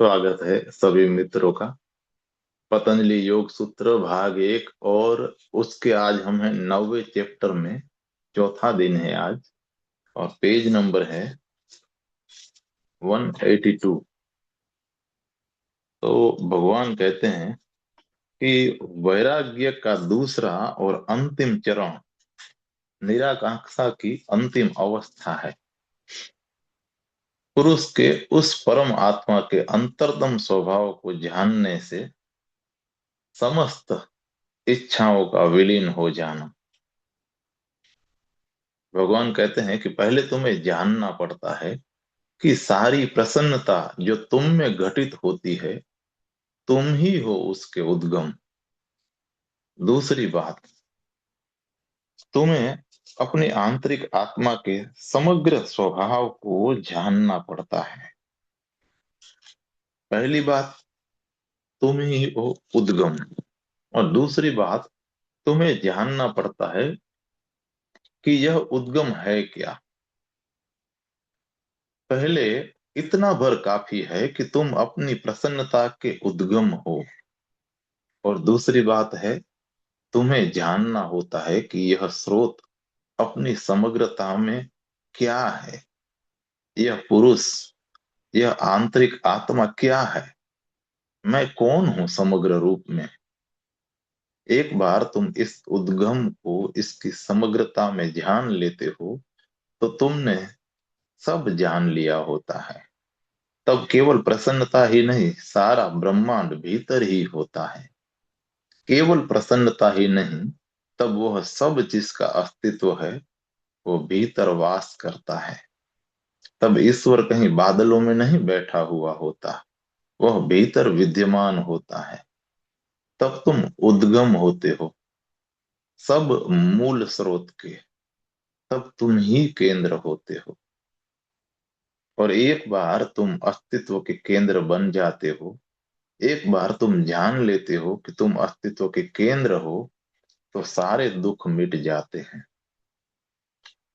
स्वागत है सभी मित्रों का। पतंजलि योग सूत्र भाग 1 और उसके आज हम हैं 9वें चैप्टर में। चौथा दिन है आज और पेज नंबर है 182। तो भगवान कहते हैं कि वैराग्य का दूसरा और अंतिम चरण निराकांक्षा की अंतिम अवस्था है। पुरुष के उस परम आत्मा के अंतरतम स्वभाव को जानने से समस्त इच्छाओं का विलीन हो जाना। भगवान कहते हैं कि पहले तुम्हें जानना पड़ता है कि सारी प्रसन्नता जो तुम में घटित होती है तुम ही हो उसके उद्गम। दूसरी बात, तुम्हें अपनी आंतरिक आत्मा के समग्र स्वभाव को जानना पड़ता है। पहली बात, तुम ही हो उद्गम। और दूसरी बात, तुम्हें जानना पड़ता है कि यह उद्गम है क्या। पहले इतना भर काफी है कि तुम अपनी प्रसन्नता के उद्गम हो। और दूसरी बात है, तुम्हें जानना होता है कि यह स्रोत अपनी समग्रता में क्या है। यह पुरुष, यह आंतरिक आत्मा क्या है। मैं कौन हूं समग्र रूप में। एक बार तुम इस उद्गम को इसकी समग्रता में जान लेते हो तो तुमने सब जान लिया होता है। तब केवल प्रसन्नता ही नहीं, सारा ब्रह्मांड भीतर ही होता है। केवल प्रसन्नता ही नहीं, तब वह सब जिसका अस्तित्व है वो भीतर वास करता है। तब ईश्वर कहीं बादलों में नहीं बैठा हुआ होता, वह भीतर विद्यमान होता है। तब तुम उद्गम होते हो सब मूल स्रोत के। तब तुम ही केंद्र होते हो। और एक बार तुम अस्तित्व के केंद्र बन जाते हो, एक बार तुम जान लेते हो कि तुम अस्तित्व के केंद्र हो, तो सारे दुख मिट जाते हैं।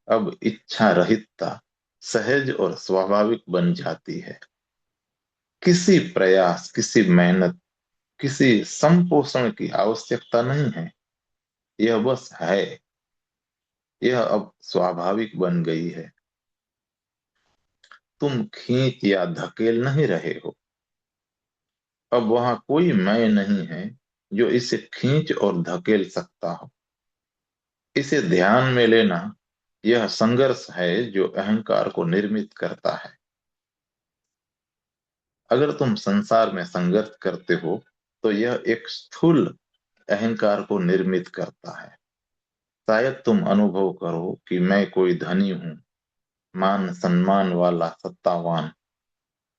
अब इच्छा रहितता सहज और स्वाभाविक बन जाती है। किसी प्रयास, किसी मेहनत, किसी संपोषण की आवश्यकता नहीं है। यह बस है। यह अब स्वाभाविक बन गई है। तुम खींच या धकेल नहीं रहे हो। अब वहां कोई मैं नहीं है जो इसे खींच और धकेल सकता हो। इसे ध्यान में लेना यह संघर्ष है जो अहंकार को निर्मित करता है। अगर तुम संसार में संघर्ष करते हो तो यह एक स्थूल अहंकार को निर्मित करता है। शायद तुम अनुभव करो कि मैं कोई धनी हूं, मान सम्मान वाला, सत्तावान।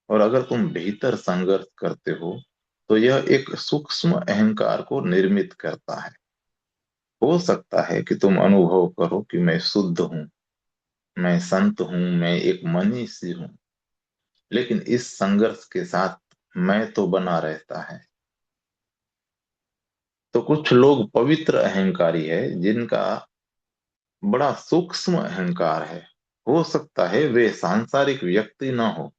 और अगर तुम भीतर संघर्ष करते हो तो यह एक सूक्ष्म अहंकार को निर्मित करता है। हो सकता है कि तुम अनुभव करो कि मैं शुद्ध हूं, मैं संत हूं, मैं एक मनीषी हूं। लेकिन इस संघर्ष के साथ मैं तो बना रहता है। तो कुछ लोग पवित्र अहंकारी है जिनका बड़ा सूक्ष्म अहंकार है। हो सकता है वे सांसारिक व्यक्ति ना हो,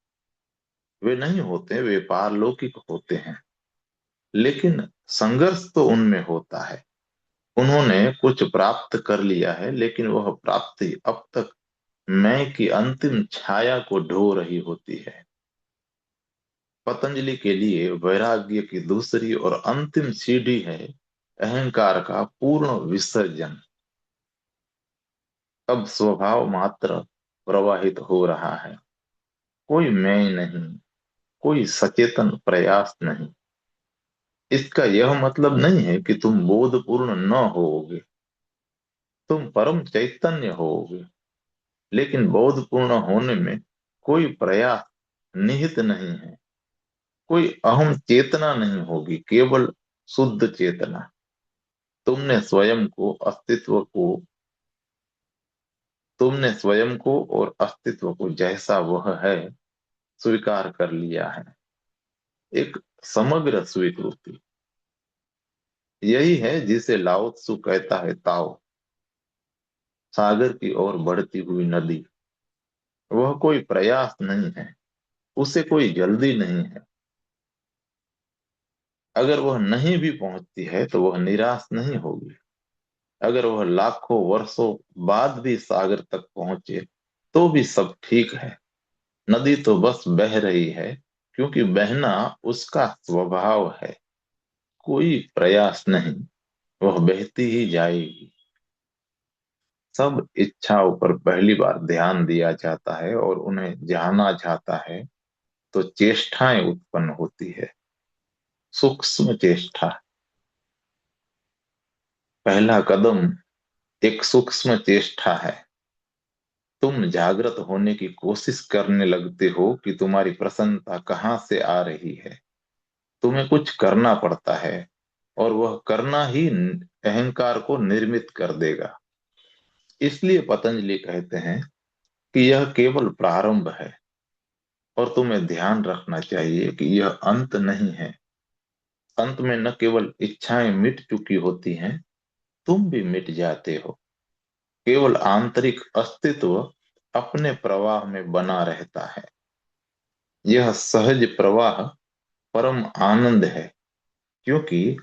वे नहीं होते, वे पारलौकिक होते हैं। लेकिन संघर्ष तो उनमें होता है। उन्होंने कुछ प्राप्त कर लिया है, लेकिन वह प्राप्ति अब तक मैं की अंतिम छाया को ढो रही होती है। पतंजलि के लिए वैराग्य की दूसरी और अंतिम सीढ़ी है अहंकार का पूर्ण विसर्जन। अब स्वभाव मात्र प्रवाहित हो रहा है। कोई मैं नहीं, कोई सचेतन प्रयास नहीं। इसका यह मतलब नहीं है कि तुम बोधपूर्ण न होगे। तुम परम चैतन्य होगे। लेकिन बोधपूर्ण होने में कोई प्रयास निहित नहीं है। कोई अहम चेतना नहीं होगी, केवल शुद्ध चेतना। तुमने स्वयं को अस्तित्व को तुमने स्वयं को और अस्तित्व को जैसा वह है स्वीकार कर लिया है। एक समग्र स्वीकृति। यही है जिसे लाओ त्सु कहता है ताओ, सागर की ओर बढ़ती हुई नदी। वह कोई प्रयास नहीं है, उसे कोई जल्दी नहीं है। अगर वह नहीं भी पहुंचती है तो वह निराश नहीं होगी। अगर वह लाखों वर्षों बाद भी सागर तक पहुंचे तो भी सब ठीक है। नदी तो बस बह रही है, क्योंकि बहना उसका स्वभाव है। कोई प्रयास नहीं, वह बहती ही जाएगी। सब इच्छाओं पर पहली बार ध्यान दिया जाता है और उन्हें जाना जाता है तो चेष्टाएं उत्पन्न होती है। सूक्ष्म चेष्टा। पहला कदम एक सूक्ष्म चेष्टा है। तुम जागृत होने की कोशिश करने लगते हो कि तुम्हारी प्रसन्नता कहाँ से आ रही है। तुम्हें कुछ करना पड़ता है, और वह करना ही अहंकार को निर्मित कर देगा। इसलिए पतंजलि कहते हैं कि यह केवल प्रारंभ है, और तुम्हें ध्यान रखना चाहिए कि यह अंत नहीं है। अंत में न केवल इच्छाएं मिट चुकी होती हैं, तुम भी मिट जाते हो। केवल आंतरिक अस्तित्व अपने प्रवाह में बना रहता है। यह सहज प्रवाह परम आनंद है, क्योंकि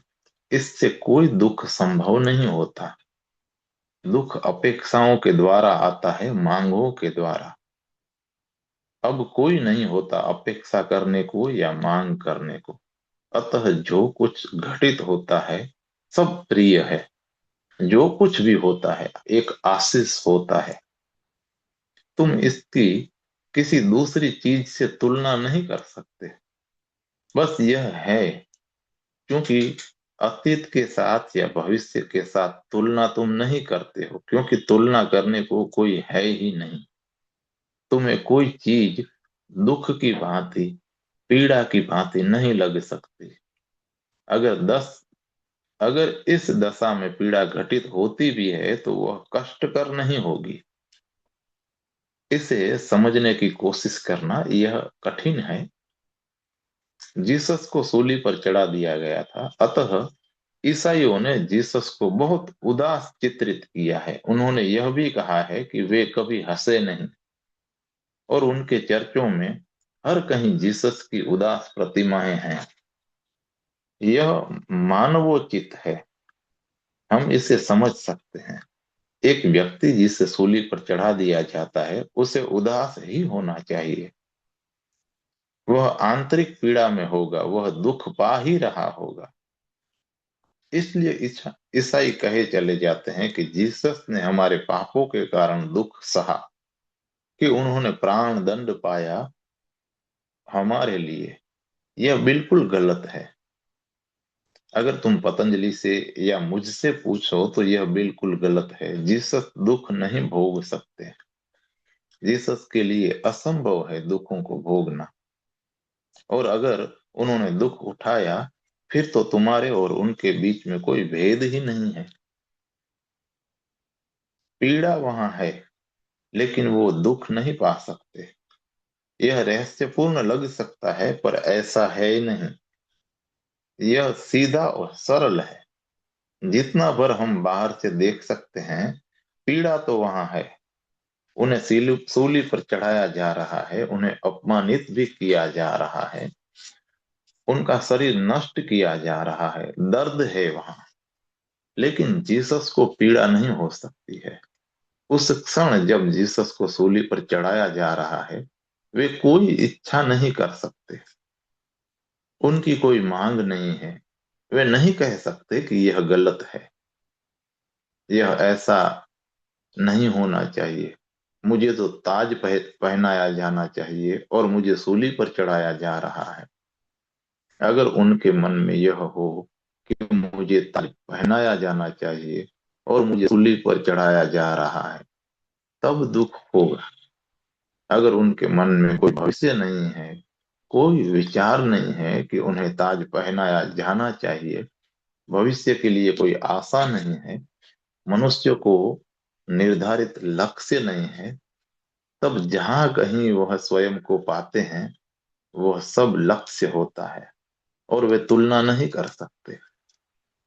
इससे कोई दुख संभव नहीं होता। दुख अपेक्षाओं के द्वारा आता है, मांगों के द्वारा। अब कोई नहीं होता अपेक्षा करने को या मांग करने को। अतः जो कुछ घटित होता है सब प्रिय है। जो कुछ भी होता है एक आशीष होता है। तुम इसकी किसी दूसरी चीज से तुलना नहीं कर सकते। बस यह है, क्योंकि अतीत के साथ या भविष्य के साथ तुलना तुम नहीं करते हो, क्योंकि तुलना करने को कोई है ही नहीं। तुम्हें कोई चीज दुख की भांति, पीड़ा की भांति नहीं लग सकती। अगर दस अगर इस दशा में पीड़ा घटित होती भी है तो वह कष्टकर नहीं होगी। इसे समझने की कोशिश करना यह कठिन है। जीसस को सूली पर चढ़ा दिया गया था, अतः ईसाइयों ने जीसस को बहुत उदास चित्रित किया है। उन्होंने यह भी कहा है कि वे कभी हंसे नहीं, और उनके चर्चों में हर कहीं जीसस की उदास प्रतिमाएं हैं। यह मानवोचित है, हम इसे समझ सकते हैं। एक व्यक्ति जिसे सूली पर चढ़ा दिया जाता है उसे उदास ही होना चाहिए। वह आंतरिक पीड़ा में होगा, वह दुख पा ही रहा होगा। इसलिए ईसाई कहे चले जाते हैं कि जीसस ने हमारे पापों के कारण दुख सहा, कि उन्होंने प्राण दंड पाया हमारे लिए। यह बिल्कुल गलत है। अगर तुम पतंजलि से या मुझसे पूछो तो यह बिल्कुल गलत है। जीसस दुख नहीं भोग सकते। जीसस के लिए असंभव है दुखों को भोगना। और अगर उन्होंने दुख उठाया, फिर तो तुम्हारे और उनके बीच में कोई भेद ही नहीं है। पीड़ा वहां है, लेकिन वो दुख नहीं पा सकते। यह रहस्यपूर्ण लग सकता है, पर ऐसा है ही नहीं। यह सीधा और सरल है। जितना भर हम बाहर से देख सकते हैं, पीड़ा तो वहां है। उन्हें सूली पर चढ़ाया जा रहा है, उन्हें अपमानित भी किया जा रहा है, उनका शरीर नष्ट किया जा रहा है, दर्द है वहां। लेकिन जीसस को पीड़ा नहीं हो सकती है। उस क्षण जब जीसस को सूली पर चढ़ाया जा रहा है, वे कोई इच्छा नहीं कर सकते। उनकी कोई मांग नहीं है। वे नहीं कह सकते कि यह गलत है, यह ऐसा नहीं होना चाहिए, मुझे तो ताज पहनाया जाना चाहिए और मुझे सूली पर चढ़ाया जा रहा है। अगर उनके मन में यह हो कि मुझे ताज पहनाया जाना चाहिए और मुझे सूली पर चढ़ाया जा रहा है, तब दुख होगा। अगर उनके मन में कोई भविष्य नहीं है, कोई विचार नहीं है कि उन्हें ताज पहनाया जाना चाहिए, भविष्य के लिए कोई आशा नहीं है, मनुष्य को निर्धारित लक्ष्य नहीं है, तब जहां कहीं वह स्वयं को पाते हैं, वह सब लक्ष्य होता है, और वे तुलना नहीं कर सकते।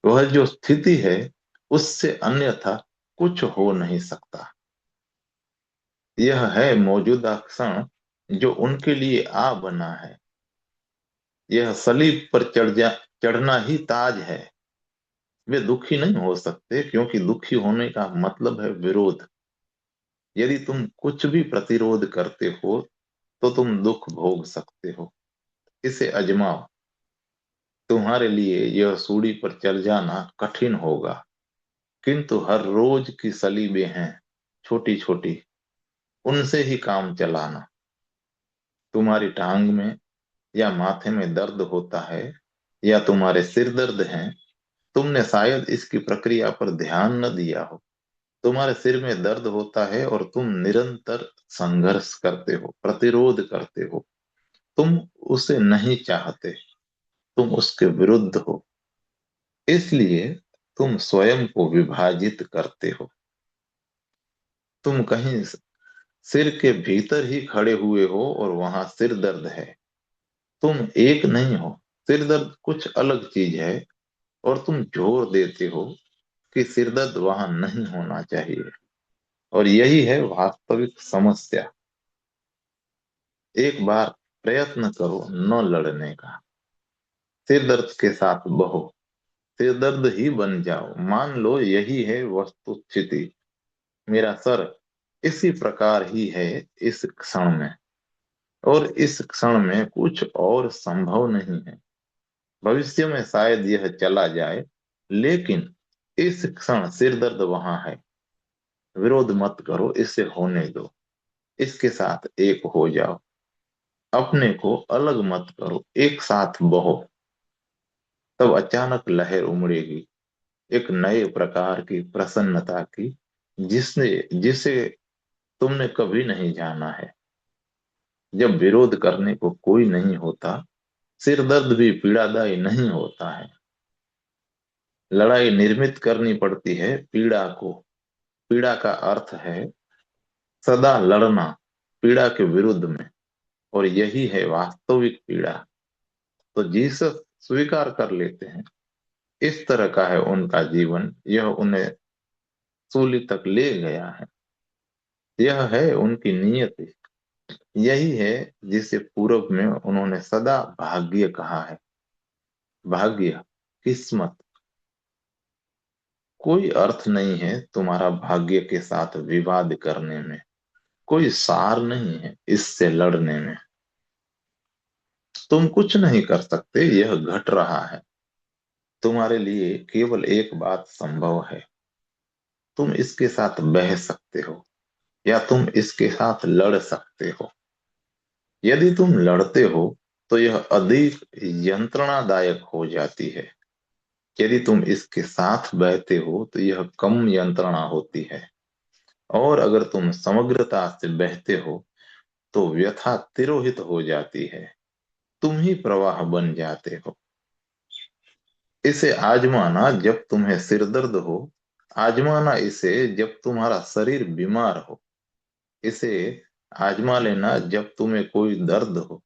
वह जो स्थिति है उससे अन्यथा कुछ हो नहीं सकता। यह है मौजूदा क्षण जो उनके लिए आ बना है। यह सलीब पर चढ़ना ही ताज है। वे दुखी नहीं हो सकते, क्योंकि दुखी होने का मतलब है विरोध। यदि तुम कुछ भी प्रतिरोध करते हो तो तुम दुख भोग सकते हो। इसे अजमाओ। तुम्हारे लिए यह सूढ़ी पर चढ़ जाना कठिन होगा, किंतु हर रोज की सलीबें हैं, छोटी छोटी, उनसे ही काम चलाना। तुम्हारी टांग में या माथे में दर्द होता है, या तुम्हारे सिर दर्द है, तुमने शायद इसकी प्रक्रिया पर ध्यान न दिया हो। तुम्हारे सिर में दर्द होता है और तुम निरंतर संघर्ष करते हो, प्रतिरोध करते हो। तुम उसे नहीं चाहते, तुम उसके विरुद्ध हो। इसलिए तुम स्वयं को विभाजित करते हो। तुम कहीं सिर के भीतर ही खड़े हुए हो और वहां सिर दर्द है। तुम एक नहीं हो। सिर दर्द कुछ अलग चीज है, और तुम जोर देते हो कि सिर दर्द वहां नहीं होना चाहिए। और यही है वास्तविक समस्या। एक बार प्रयत्न करो न लड़ने का। सिर दर्द के साथ बहो, सिर दर्द ही बन जाओ। मान लो यही है वस्तु स्थिति। मेरा सर इसी प्रकार ही है इस क्षण में, और इस क्षण में कुछ और संभव नहीं है। भविष्य में शायद यह चला जाए, लेकिन इस क्षण सिर दर्द वहां है। विरोध मत करो, इसे होने दो। इसके साथ एक हो जाओ। अपने को अलग मत करो, एक साथ बहो। तब अचानक लहर उमड़ेगी, एक नए प्रकार की प्रसन्नता की, जिसने जिसे तुमने कभी नहीं जाना है। जब विरोध करने को कोई नहीं होता, सिर दर्द भी पीड़ादायी नहीं होता है। लड़ाई निर्मित करनी पड़ती है पीड़ा को। पीड़ा का अर्थ है सदा लड़ना पीड़ा के विरुद्ध में, और यही है वास्तविक पीड़ा। तो जीसस स्वीकार कर लेते हैं, इस तरह का है उनका जीवन। यह उन्हें सूली तक ले गया है। यह है उनकी नियति। यही है जिसे पूर्व में उन्होंने सदा भाग्य कहा है। भाग्य, किस्मत। कोई अर्थ नहीं है तुम्हारा भाग्य के साथ विवाद करने में। कोई सार नहीं है इससे लड़ने में। तुम कुछ नहीं कर सकते, यह घट रहा है। तुम्हारे लिए केवल एक बात संभव है। तुम इसके साथ बह सकते हो, या तुम इसके साथ लड़ सकते हो। यदि तुम लड़ते हो तो यह अधिक यंत्रणादायक हो जाती है। यदि तुम इसके साथ बहते हो तो यह कम यंत्रणा होती है। और अगर तुम समग्रता से बहते हो तो व्यथा तिरोहित हो जाती है। तुम ही प्रवाह बन जाते हो। इसे आजमाना जब तुम्हें सिर दर्द हो। आजमाना इसे जब तुम्हारा शरीर बीमार हो। इसे आजमा लेना जब तुम्हें कोई दर्द हो।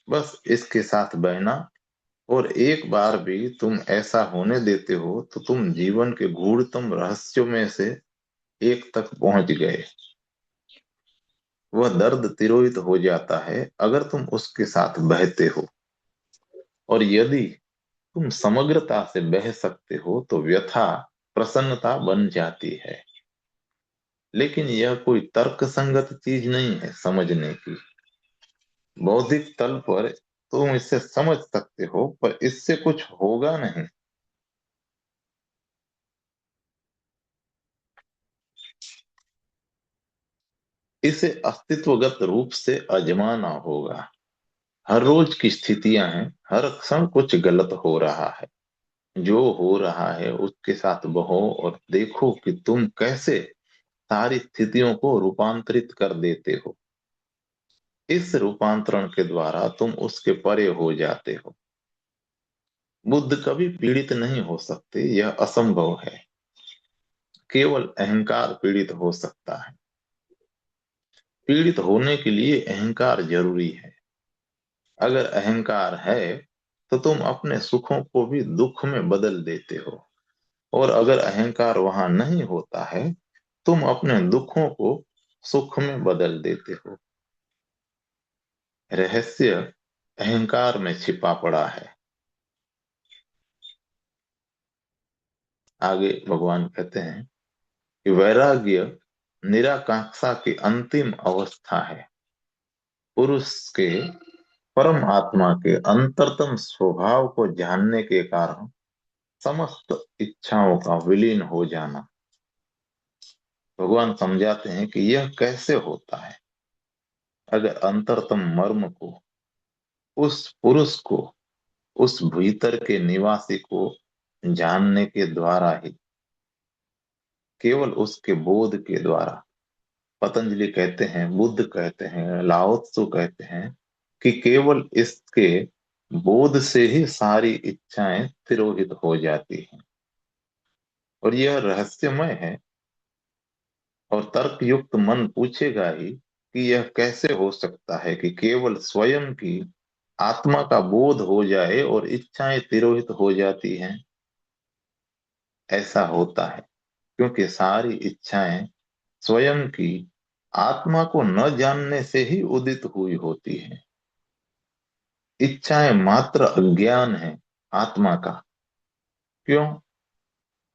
बस इसके साथ बहना, और एक बार भी तुम ऐसा होने देते हो तो तुम जीवन के गूढ़तम रहस्यों में से एक तक पहुंच गए। वह दर्द तिरोहित हो जाता है अगर तुम उसके साथ बहते हो। और यदि तुम समग्रता से बह सकते हो तो व्यथा प्रसन्नता बन जाती है। लेकिन यह कोई तर्कसंगत चीज नहीं है समझने की। बौद्धिक तल पर तुम इसे समझ सकते हो, पर इससे कुछ होगा नहीं। इसे अस्तित्वगत रूप से आजमाना होगा। हर रोज की स्थितियां हैं, हर क्षण कुछ गलत हो रहा है। जो हो रहा है उसके साथ बहो और देखो कि तुम कैसे सारी स्थितियों को रूपांतरित कर देते हो। इस रूपांतरण के द्वारा तुम उसके परे हो जाते हो। बुद्ध कभी पीड़ित नहीं हो सकते, यह असंभव है। केवल अहंकार पीड़ित हो सकता है। पीड़ित होने के लिए अहंकार जरूरी है। अगर अहंकार है तो तुम अपने सुखों को भी दुख में बदल देते हो, और अगर अहंकार वहां नहीं होता है, तुम अपने दुखों को सुख में बदल देते हो। रहस्य अहंकार में छिपा पड़ा है। आगे भगवान कहते हैं कि वैराग्य निराकांक्षा की अंतिम अवस्था है। पुरुष के परम आत्मा के अंतरतम स्वभाव को जानने के कारण समस्त इच्छाओं का विलीन हो जाना। भगवान समझाते हैं कि यह कैसे होता है। अगर अंतरतम मर्म को, उस पुरुष को, उस भीतर के निवासी को जानने के द्वारा ही, केवल उसके बोध के द्वारा, पतंजलि कहते हैं, बुद्ध कहते हैं, लाओ त्सु कहते हैं कि केवल इसके बोध से ही सारी इच्छाएं तिरोहित हो जाती हैं। और यह रहस्यमय है। और तर्क युक्त मन पूछेगा ही कि यह कैसे हो सकता है कि केवल स्वयं की आत्मा का बोध हो जाए और इच्छाएं तिरोहित हो जाती हैं। ऐसा होता है क्योंकि सारी इच्छाएं स्वयं की आत्मा को न जानने से ही उदित हुई होती है। इच्छाएं मात्र अज्ञान है आत्मा का। क्यों?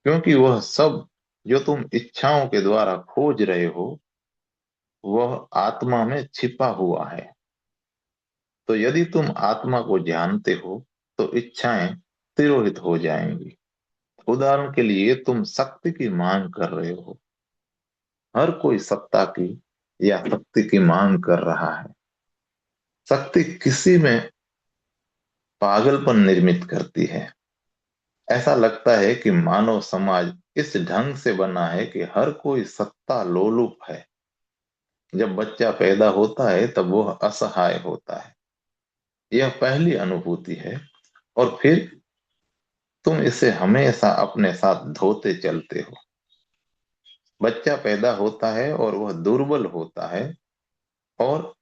क्योंकि वह सब जो तुम इच्छाओं के द्वारा खोज रहे हो वह आत्मा में छिपा हुआ है। तो यदि तुम आत्मा को जानते हो तो इच्छाएं तिरोहित हो जाएंगी। उदाहरण के लिए तुम शक्ति की मांग कर रहे हो। हर कोई सत्ता की या शक्ति की मांग कर रहा है। शक्ति किसी में पागलपन निर्मित करती है। ऐसा लगता है कि मानव समाज इस ढंग से बना है कि हर कोई सत्ता लोलुप है। जब बच्चा पैदा होता है तब वह असहाय होता है। यह पहली अनुभूति है। और फिर तुम इसे हमेशा अपने साथ धोते चलते हो। बच्चा पैदा होता है और वह दुर्बल होता है। और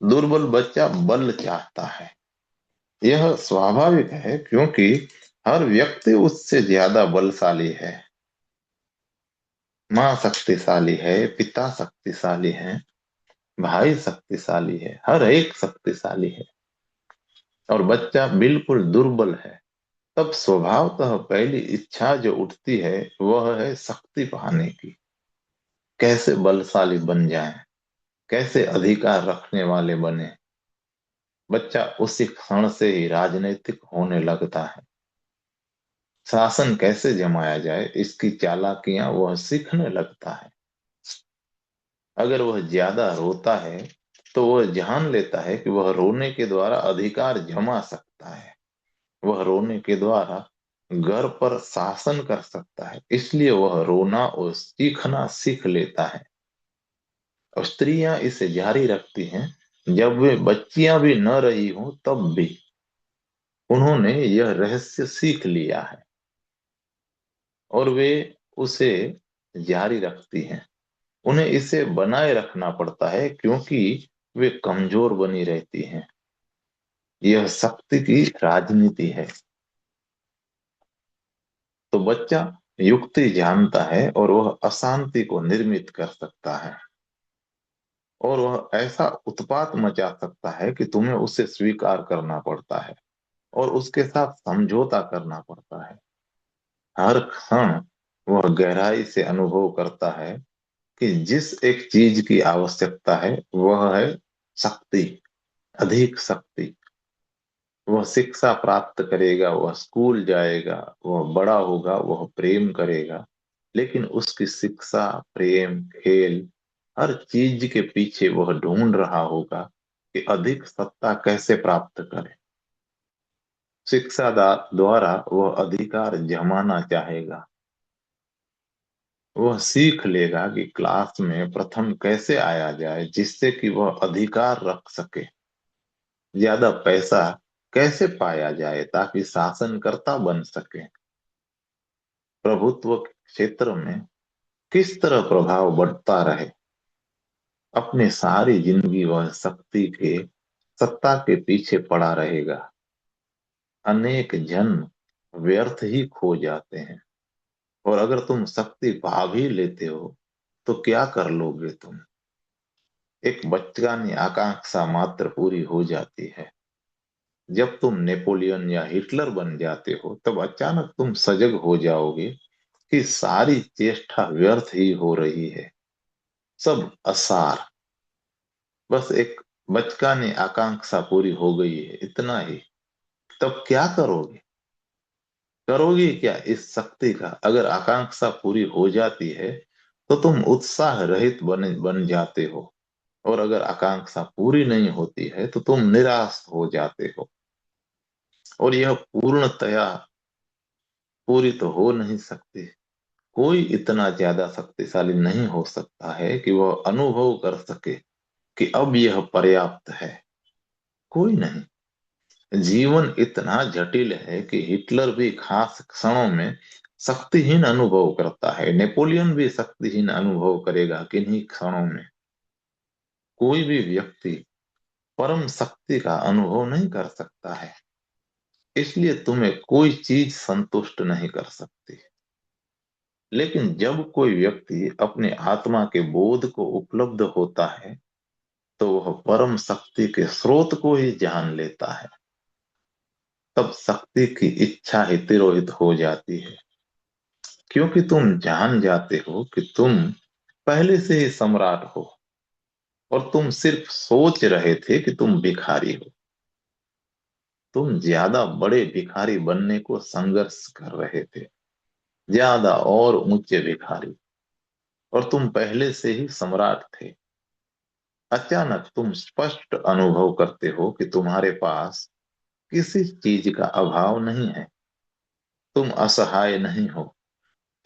दुर्बल बच्चा बल चाहता है। यह स्वाभाविक है क्योंकि हर व्यक्ति उससे ज्यादा बलशाली है। माँ शक्तिशाली है, पिता शक्तिशाली है, भाई शक्तिशाली है, हर एक शक्तिशाली है। और बच्चा बिल्कुल दुर्बल है। तब स्वभावतः पहली इच्छा जो उठती है वह है शक्ति पाने की। कैसे बलशाली बन जाएं, कैसे अधिकार रखने वाले बने। बच्चा उसी क्षण से ही राजनीतिक होने लगता है। शासन कैसे जमाया जाए इसकी चालाकियां वह सीखने लगता है। अगर वह ज्यादा रोता है तो वह जान लेता है कि वह रोने के द्वारा अधिकार जमा सकता है। वह रोने के द्वारा घर पर शासन कर सकता है। इसलिए वह रोना और सीखना सीख लेता है। और स्त्रियां इसे जारी रखती हैं। जब वे बच्चियां भी न रही हों तब भी उन्होंने यह रहस्य सीख लिया है और वे उसे जारी रखती हैं। उन्हें इसे बनाए रखना पड़ता है क्योंकि वे कमजोर बनी रहती हैं। यह शक्ति की राजनीति है। तो बच्चा युक्ति जानता है और वह अशांति को निर्मित कर सकता है। और वह ऐसा उत्पात मचा सकता है कि तुम्हें उसे स्वीकार करना पड़ता है और उसके साथ समझौता करना पड़ता है। हर क्षण वह गहराई से अनुभव करता है कि जिस एक चीज की आवश्यकता है वह है शक्ति, अधिक शक्ति। वह शिक्षा प्राप्त करेगा, वह स्कूल जाएगा, वह बड़ा होगा, वह प्रेम करेगा। लेकिन उसकी शिक्षा, प्रेम, खेल, हर चीज के पीछे वह ढूंढ रहा होगा कि अधिक सत्ता कैसे प्राप्त करे। शिक्षा द्वारा वह अधिकार जमाना चाहेगा। वह सीख लेगा कि क्लास में प्रथम कैसे आया जाए जिससे कि वह अधिकार रख सके। ज्यादा पैसा कैसे पाया जाए ताकि शासनकर्ता बन सके। प्रभुत्व क्षेत्र में किस तरह प्रभाव बढ़ता रहे। अपनी सारी जिंदगी वह शक्ति के, सत्ता के पीछे पड़ा रहेगा। अनेक जन्म व्यर्थ ही खो जाते हैं। और अगर तुम शक्ति पा भी लेते हो तो क्या कर लोगे तुम? एक बचकानी आकांक्षा मात्र पूरी हो जाती है। जब तुम नेपोलियन या हिटलर बन जाते हो तब अचानक तुम सजग हो जाओगे कि सारी चेष्टा व्यर्थ ही हो रही है, सब असार, बस एक बचकानी आकांक्षा पूरी हो गई है, इतना ही। तब क्या करोगे? करोगे क्या इस शक्ति का? अगर आकांक्षा पूरी हो जाती है तो तुम उत्साह रहित बन जाते हो, और अगर आकांक्षा पूरी नहीं होती है तो तुम निराश हो जाते हो। और यह पूर्णतया पूरी तो हो नहीं सकती। कोई इतना ज्यादा शक्तिशाली नहीं हो सकता है कि वह अनुभव कर सके कि अब यह पर्याप्त है। कोई नहीं। जीवन इतना जटिल है कि हिटलर भी खास क्षणों में शक्तिहीन अनुभव करता है, नेपोलियन भी शक्तिहीन अनुभव करेगा किन्हीं क्षणों में। कोई भी व्यक्ति परम शक्ति का अनुभव नहीं कर सकता है। इसलिए तुम्हें कोई चीज संतुष्ट नहीं कर सकती। लेकिन जब कोई व्यक्ति अपने आत्मा के बोध को उपलब्ध होता है तो वह परम शक्ति के स्रोत को ही जान लेता है। तब शक्ति की इच्छा ही तिरोहित हो जाती है, क्योंकि तुम जान जाते हो कि तुम पहले से ही सम्राट हो, और तुम सिर्फ सोच रहे थे कि तुम भिखारी हो। तुम ज्यादा बड़े भिखारी बनने को संघर्ष कर रहे थे, ज्यादा और ऊंचे भिखारी, और तुम पहले से ही सम्राट थे। अचानक तुम स्पष्ट अनुभव करते हो कि तुम्हारे पास किसी चीज का अभाव नहीं है। तुम असहाय नहीं हो,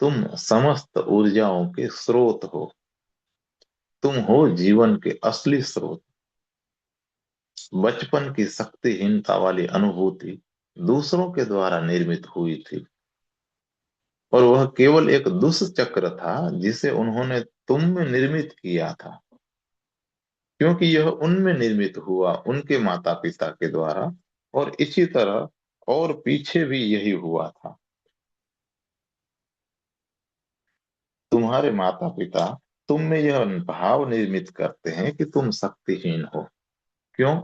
तुम समस्त ऊर्जाओं के स्रोत हो। तुम हो जीवन के असली स्रोत। बचपन की शक्तिहीनता वाली अनुभूति दूसरों के द्वारा निर्मित हुई थी, और वह केवल एक दुष्चक्र था जिसे उन्होंने तुम में निर्मित किया था, क्योंकि यह उनमें निर्मित हुआ, उनके माता पिता के द्वारा। और इसी तरह और पीछे भी यही हुआ था। तुम्हारे माता पिता तुम में यह भाव निर्मित करते हैं कि तुम शक्तिहीन हो। क्यों?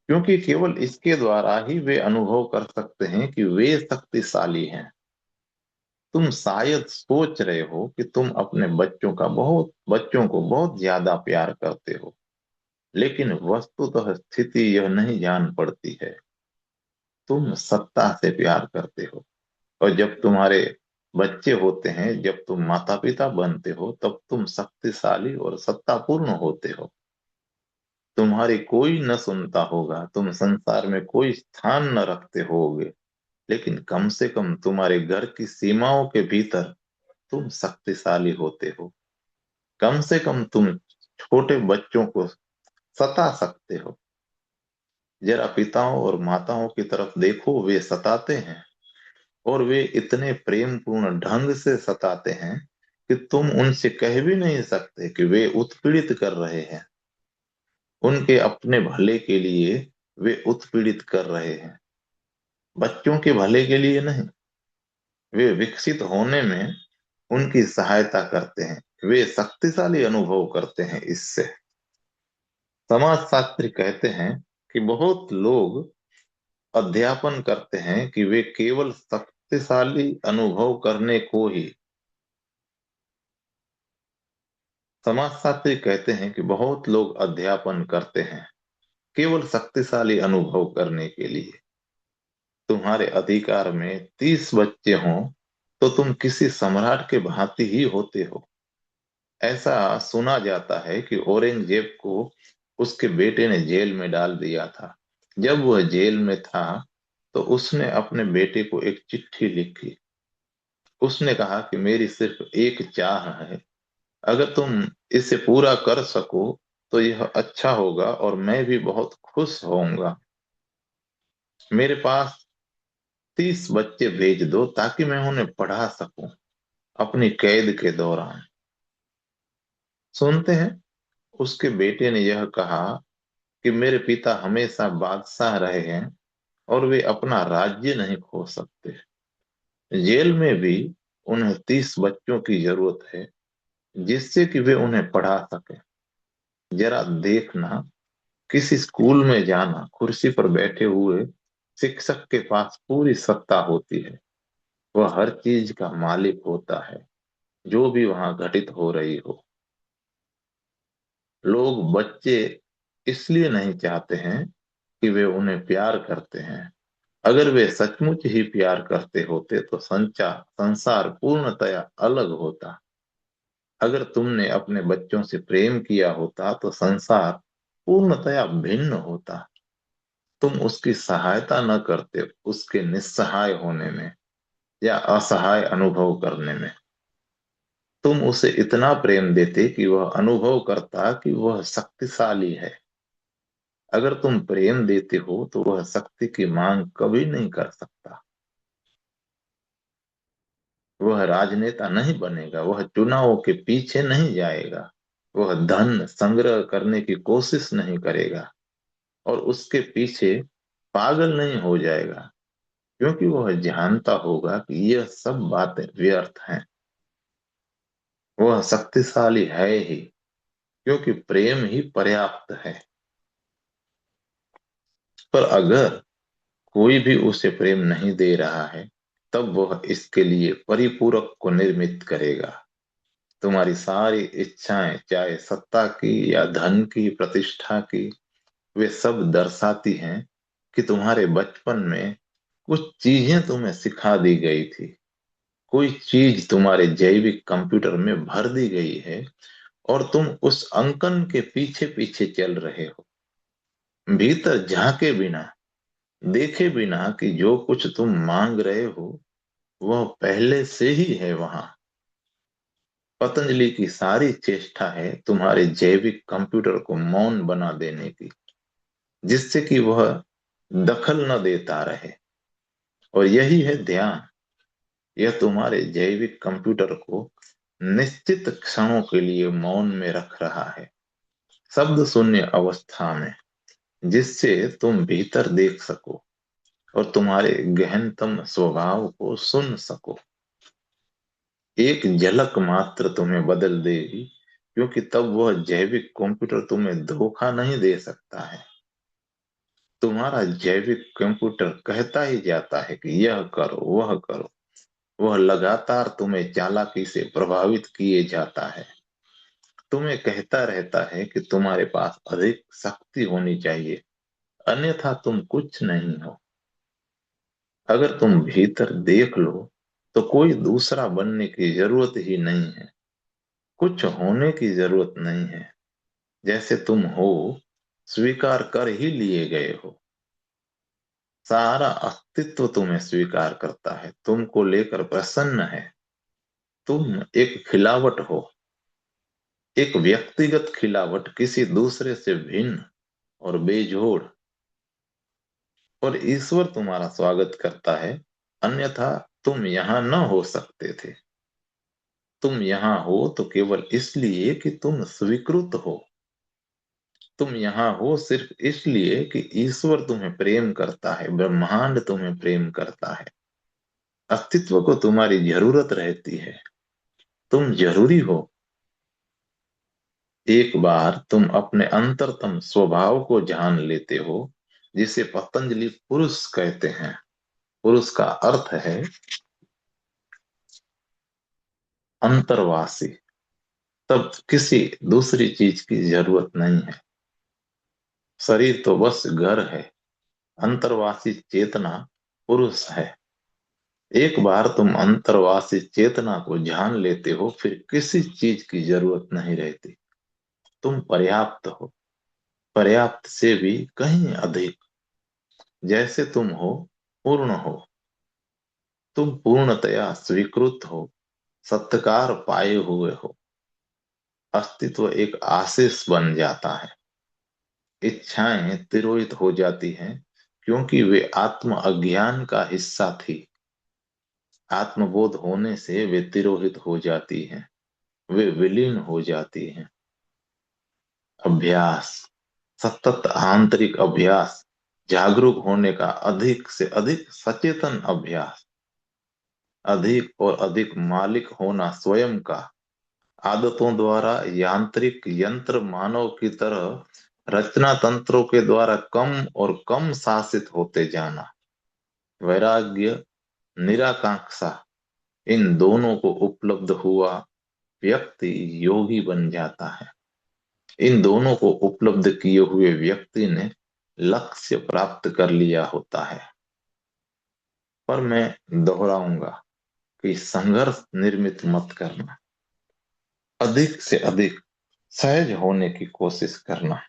क्योंकि केवल इसके द्वारा ही वे अनुभव कर सकते हैं कि वे शक्तिशाली हैं। तुम शायद सोच रहे हो कि तुम अपने बच्चों को बहुत ज्यादा प्यार करते हो, लेकिन वस्तुतः स्थिति यह नहीं जान पड़ती है। तुम सत्ता से प्यार करते हो, और जब तुम्हारे बच्चे होते हैं, जब तुम माता पिता बनते हो, तब तुम शक्तिशाली और सत्तापूर्ण होते हो। तुम्हारी कोई न सुनता होगा, तुम संसार में कोई स्थान न रखते होगे, लेकिन कम से कम तुम्हारे घर की सीमाओं के भीतर तुम शक्तिशाली होते हो। कम से कम तुम छोटे बच्चों को सता सकते हो। जरा पिताओं और माताओं की तरफ देखो, वे सताते हैं, और वे इतने प्रेम पूर्ण ढंग से सताते हैं कि तुम उनसे कह भी नहीं सकते कि वे उत्पीड़ित कर रहे हैं। उनके अपने भले के लिए वे उत्पीड़ित कर रहे हैं, बच्चों के भले के लिए नहीं। वे विकसित होने में उनकी सहायता करते हैं, वे शक्तिशाली अनुभव करते हैं इससे। समाजशास्त्री कहते हैं कि बहुत लोग अध्यापन करते हैं कि वे केवल शक्तिशाली अनुभव करने को ही समाजशास्त्री कहते हैं कि बहुत लोग अध्यापन करते हैं केवल शक्तिशाली अनुभव करने के लिए। तुम्हारे अधिकार में 30 बच्चे हों तो तुम किसी सम्राट के भांति ही होते हो। ऐसा सुना जाता है कि औरंगजेब को उसके बेटे ने जेल में डाल दिया था। जब वह जेल में था तो उसने अपने बेटे को एक चिट्ठी लिखी। उसने कहा कि मेरी सिर्फ एक चाह है, अगर तुम इसे पूरा कर सको तो यह अच्छा होगा, और मैं भी बहुत खुश होऊंगा। मेरे पास 30 बच्चे भेज दो ताकि मैं उन्हें पढ़ा सकूं अपनी कैद के दौरान। सुनते हैं, उसके बेटे ने यह कहा कि मेरे पिता हमेशा बादशाह रहे हैं, और वे अपना राज्य नहीं खो सकते। जेल में भी उन्हें 30 बच्चों की जरूरत है, जिससे कि वे उन्हें पढ़ा सके। जरा देखना, किसी स्कूल में जाना, कुर्सी पर बैठे हुए शिक्षक के पास पूरी सत्ता होती है। वह हर चीज का मालिक होता है जो भी वहां घटित हो रही हो। लोग बच्चे इसलिए नहीं चाहते हैं कि वे उन्हें प्यार करते हैं। अगर वे सचमुच ही प्यार करते होते तो संसार पूर्णतया अलग होता। अगर तुमने अपने बच्चों से प्रेम किया होता तो संसार पूर्णतया भिन्न होता। तुम उसकी सहायता न करते उसके निस्सहाय होने में या असहाय अनुभव करने में। तुम उसे इतना प्रेम देते कि वह अनुभव करता कि वह शक्तिशाली है। अगर तुम प्रेम देते हो तो वह शक्ति की मांग कभी नहीं कर सकता। वह राजनेता नहीं बनेगा, वह चुनावों के पीछे नहीं जाएगा, वह धन संग्रह करने की कोशिश नहीं करेगा और उसके पीछे पागल नहीं हो जाएगा, क्योंकि वह जानता होगा कि यह सब बातें व्यर्थ हैं। वह शक्तिशाली है ही क्योंकि प्रेम ही पर्याप्त है। पर अगर कोई भी उसे प्रेम नहीं दे रहा है, तब वह इसके लिए परिपूरक को निर्मित करेगा। तुम्हारी सारी इच्छाएं, चाहे सत्ता की या धन की, प्रतिष्ठा की, वे सब दर्शाती हैं कि तुम्हारे बचपन में कुछ चीजें तुम्हें सिखा दी गई थी। कोई चीज तुम्हारे जैविक कंप्यूटर में भर दी गई है और तुम उस अंकन के पीछे पीछे चल रहे हो, भीतर झांके बिना, देखे बिना कि जो कुछ तुम मांग रहे हो वह पहले से ही है वहां। पतंजलि की सारी चेष्टा है तुम्हारे जैविक कंप्यूटर को मौन बना देने की, जिससे कि वह दखल न देता रहे। और यही है ध्यान। यह तुम्हारे जैविक कंप्यूटर को निश्चित क्षणों के लिए मौन में रख रहा है, शब्द शून्य अवस्था में, जिससे तुम भीतर देख सको और तुम्हारे गहनतम स्वभाव को सुन सको। एक झलक मात्र तुम्हें बदल देगी, क्योंकि तब वह जैविक कंप्यूटर तुम्हें धोखा नहीं दे सकता है। तुम्हारा जैविक कंप्यूटर कहता ही जाता है कि यह करो वह करो। वह लगातार तुम्हें चालाकी से प्रभावित किए जाता है। तुम्हें कहता रहता है कि तुम्हारे पास अधिक शक्ति होनी चाहिए, अन्यथा तुम कुछ नहीं हो। अगर तुम भीतर देख लो तो कोई दूसरा बनने की जरूरत ही नहीं है, कुछ होने की जरूरत नहीं है। जैसे तुम हो, स्वीकार कर ही लिए गए हो। सारा अस्तित्व तुम्हें स्वीकार करता है, तुमको लेकर प्रसन्न है। तुम एक खिलावट हो, एक व्यक्तिगत खिलावट, किसी दूसरे से भिन्न और बेजोड़। और ईश्वर तुम्हारा स्वागत करता है, अन्यथा तुम यहां न हो सकते थे। तुम यहां हो तो केवल इसलिए कि तुम स्वीकृत हो। तुम यहाँ हो सिर्फ इसलिए कि ईश्वर तुम्हें प्रेम करता है, ब्रह्मांड तुम्हें प्रेम करता है। अस्तित्व को तुम्हारी जरूरत रहती है, तुम जरूरी हो। एक बार तुम अपने अंतरतम स्वभाव को जान लेते हो, जिसे पतंजलि पुरुष कहते हैं। पुरुष का अर्थ है अंतर्वासी। तब किसी दूसरी चीज की जरूरत नहीं है। शरीर तो बस घर है, अंतर्वासी चेतना पुरुष है। एक बार तुम अंतर्वासी चेतना को जान लेते हो, फिर किसी चीज की जरूरत नहीं रहती। तुम पर्याप्त हो, पर्याप्त से भी कहीं अधिक। जैसे तुम हो, पूर्ण हो। तुम पूर्णतया स्वीकृत हो, सत्कार पाए हुए हो। अस्तित्व एक आशीष बन जाता है। इच्छाएं तिरोहित हो जाती हैं, क्योंकि वे आत्म अज्ञान का हिस्सा थी। आत्मबोध होने से वे तिरोहित हो जाती हैं, वे विलीन हो जाती हैं। अभ्यास, सतत आंतरिक अभ्यास, जागरूक होने का अधिक से अधिक सचेतन अभ्यास, अधिक और अधिक मालिक होना स्वयं का। आदतों द्वारा यांत्रिक यंत्र मानव की तरह रचना तंत्रों के द्वारा कम और कम शासित होते जाना। वैराग्य, निराकांक्षा, इन दोनों को उपलब्ध हुआ व्यक्ति योगी बन जाता है। इन दोनों को उपलब्ध किए हुए व्यक्ति ने लक्ष्य प्राप्त कर लिया होता है। पर मैं दोहराऊंगा कि संघर्ष निर्मित मत करना, अधिक से अधिक सहज होने की कोशिश करना।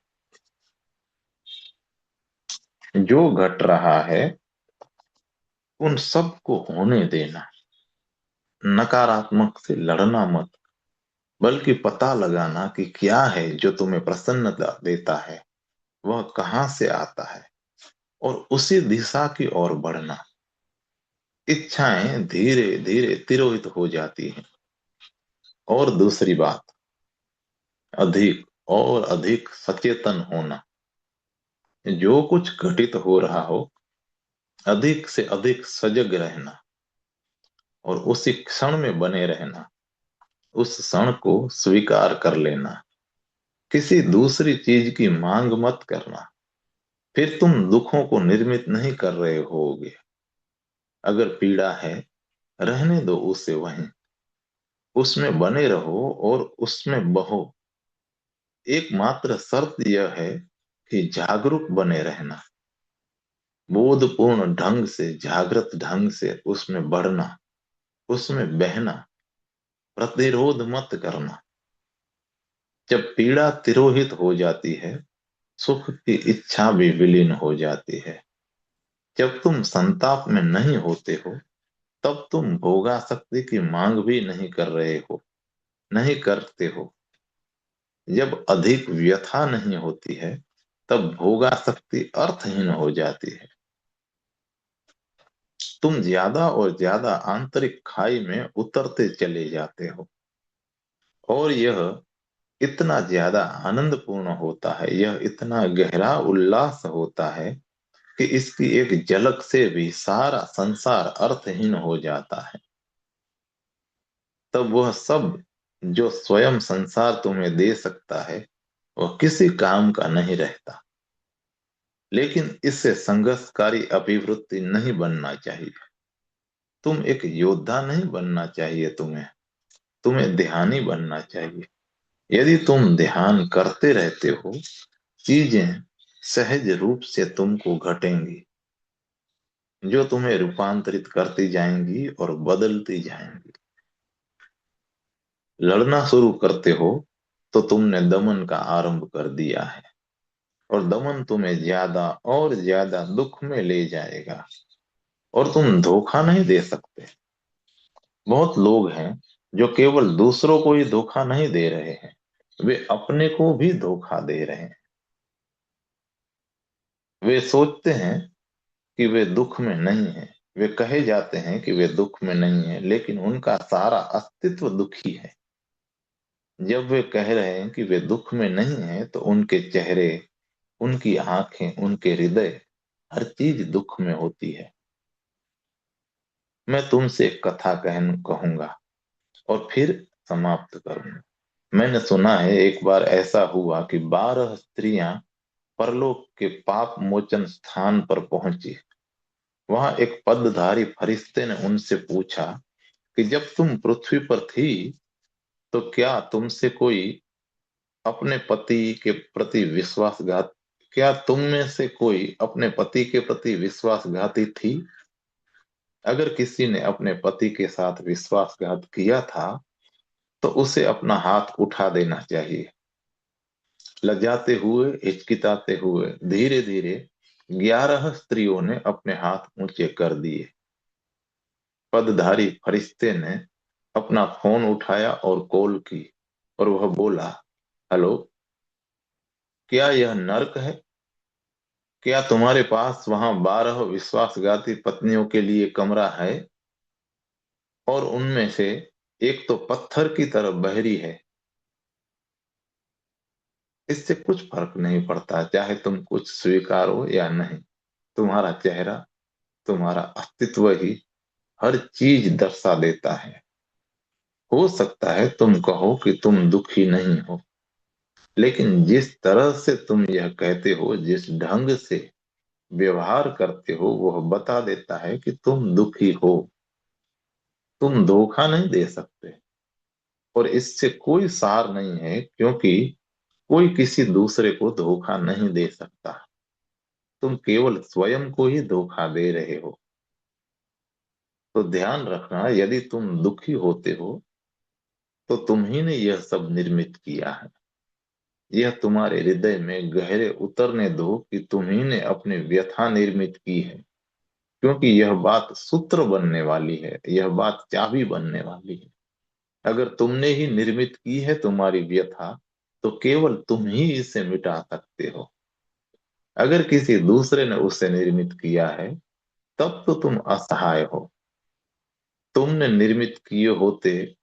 जो घट रहा है उन सब को होने देना, नकारात्मक से लड़ना मत, बल्कि पता लगाना कि क्या है जो तुम्हें प्रसन्नता देता है, वह कहाँ से आता है, और उसी दिशा की ओर बढ़ना। इच्छाएं धीरे धीरे तिरोहित हो जाती हैं। और दूसरी बात, अधिक और अधिक सचेतन होना। जो कुछ घटित हो रहा हो, अधिक से अधिक सजग रहना और उसी क्षण में बने रहना, उस क्षण को स्वीकार कर लेना। किसी दूसरी चीज की मांग मत करना, फिर तुम दुखों को निर्मित नहीं कर रहे होगे। अगर पीड़ा है, रहने दो उसे वहीं, उसमें बने रहो और उसमें बहो। एकमात्र शर्त यह है कि जागरूक बने रहना, बोधपूर्ण ढंग से, जागृत ढंग से उसमें बढ़ना, उसमें बहना, प्रतिरोध मत करना। जब पीड़ा तिरोहित हो जाती है, सुख की इच्छा भी विलीन हो जाती है। जब तुम संताप में नहीं होते हो, तब तुम भोगासक्ति की मांग भी नहीं कर रहे हो, नहीं करते हो। जब अधिक व्यथा नहीं होती है, तब भोगासक्ति अर्थहीन हो जाती है। तुम ज्यादा और ज्यादा आंतरिक खाई में उतरते चले जाते हो, और यह इतना ज्यादा आनंदपूर्ण होता है, यह इतना गहरा उल्लास होता है कि इसकी एक झलक से भी सारा संसार अर्थहीन हो जाता है। तब वह सब जो स्वयं संसार तुम्हें दे सकता है, वह किसी काम का नहीं रहता। लेकिन इससे संघर्षकारी अभिवृत्ति नहीं बनना चाहिए। तुम एक योद्धा नहीं बनना चाहिए, तुम्हें तुम्हें ध्यानी बनना चाहिए। यदि तुम ध्यान करते रहते हो, चीजें सहज रूप से तुमको घटेंगी, जो तुम्हें रूपांतरित करती जाएंगी और बदलती जाएंगी। लड़ना शुरू करते हो तो तुमने दमन का आरंभ कर दिया है, और दमन तुम्हें ज्यादा और ज्यादा दुख में ले जाएगा, और तुम धोखा नहीं दे सकते। बहुत लोग हैं जो केवल दूसरों को ही धोखा नहीं दे रहे हैं, वे अपने को भी धोखा दे रहे हैं। वे सोचते हैं कि वे दुख में नहीं हैं, वे कहे जाते हैं कि वे दुख में नहीं है, लेकिन उनका सारा अस्तित्व दुखी है। जब वे कह रहे हैं कि वे दुख में नहीं है, तो उनके चेहरे, उनकी आंखें, उनके हृदय, हर चीज दुख में होती है। मैं तुमसे एक कथा कहूंगा और फिर समाप्त करूंगा। मैंने सुना है एक बार ऐसा हुआ कि 12 स्त्रियां परलोक के पाप मोचन स्थान पर पहुंची। वहां एक पदधारी फरिश्ते ने उनसे पूछा कि जब तुम पृथ्वी पर थी, तो क्या तुमसे कोई अपने पति के प्रति विश्वासघात क्या तुम में से कोई अपने पति के प्रति विश्वासघाती थी? अगर किसी ने अपने पति के साथ विश्वासघात किया था, तो उसे अपना हाथ उठा देना चाहिए। लजाते हुए, हिचकिचाते हुए, धीरे धीरे 11 स्त्रियों ने अपने हाथ ऊंचे कर दिए। पदधारी फरिश्ते ने अपना फोन उठाया और कॉल की, और वह बोला, हेलो, क्या यह नर्क है? क्या तुम्हारे पास वहां 12 विश्वासघाती पत्नियों के लिए कमरा है? और उनमें से एक तो पत्थर की तरह बहरी है। इससे कुछ फर्क नहीं पड़ता, चाहे तुम कुछ स्वीकारो या नहीं। तुम्हारा चेहरा, तुम्हारा अस्तित्व ही हर चीज दर्शा देता है। हो सकता है तुम कहो कि तुम दुखी नहीं हो, लेकिन जिस तरह से तुम यह कहते हो, जिस ढंग से व्यवहार करते हो, वह बता देता है कि तुम दुखी हो। तुम धोखा नहीं दे सकते, और इससे कोई सार नहीं है, क्योंकि कोई किसी दूसरे को धोखा नहीं दे सकता। तुम केवल स्वयं को ही धोखा दे रहे हो। तो ध्यान रखना, यदि तुम दुखी होते हो तो तुम ही ने यह सब निर्मित किया है। यह तुम्हारे हृदय में गहरे उतरने दो कि तुम ही ने अपनी व्यथा निर्मित की है, क्योंकि यह बात सूत्र बनने वाली है, यह बात चाबी बनने वाली है। अगर तुमने ही निर्मित की है तुम्हारी व्यथा, तो केवल तुम ही इसे मिटा सकते हो। अगर किसी दूसरे ने उसे निर्मित किया है, तब तो तुम असहाय हो। तुमने निर्मित किए होते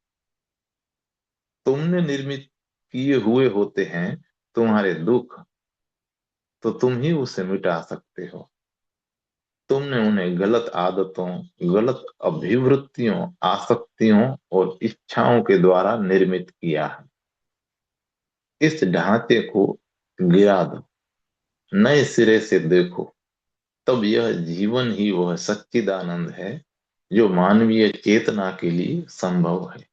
तुमने निर्मित किए हुए होते हैं तुम्हारे दुख, तो तुम ही उसे मिटा सकते हो। तुमने उन्हें गलत आदतों, गलत अभिवृत्तियों, आसक्तियों और इच्छाओं के द्वारा निर्मित किया है। इस ढांचे को गिरा दो, नए सिरे से देखो। तब यह जीवन ही वह सच्चिदानंद है जो मानवीय चेतना के लिए संभव है।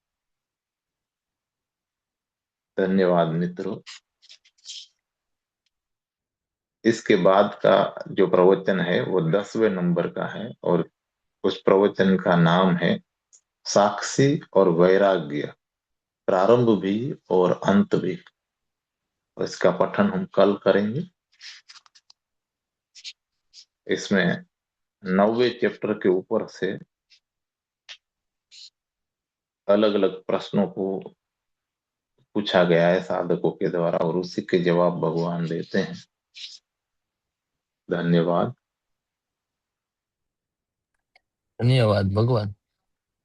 धन्यवाद मित्रों। इसके बाद का जो प्रवचन है वो 10वें नंबर का है, और उस प्रवचन का नाम है साक्षी और वैराग्य, प्रारंभ भी और अंत भी। और इसका पठन हम कल करेंगे। इसमें 9वें चैप्टर के ऊपर से अलग अलग प्रश्नों को पूछा गया है साधकों के द्वारा, और उसी के जवाब भगवान देते हैं। धन्यवाद। धन्यवाद भगवान।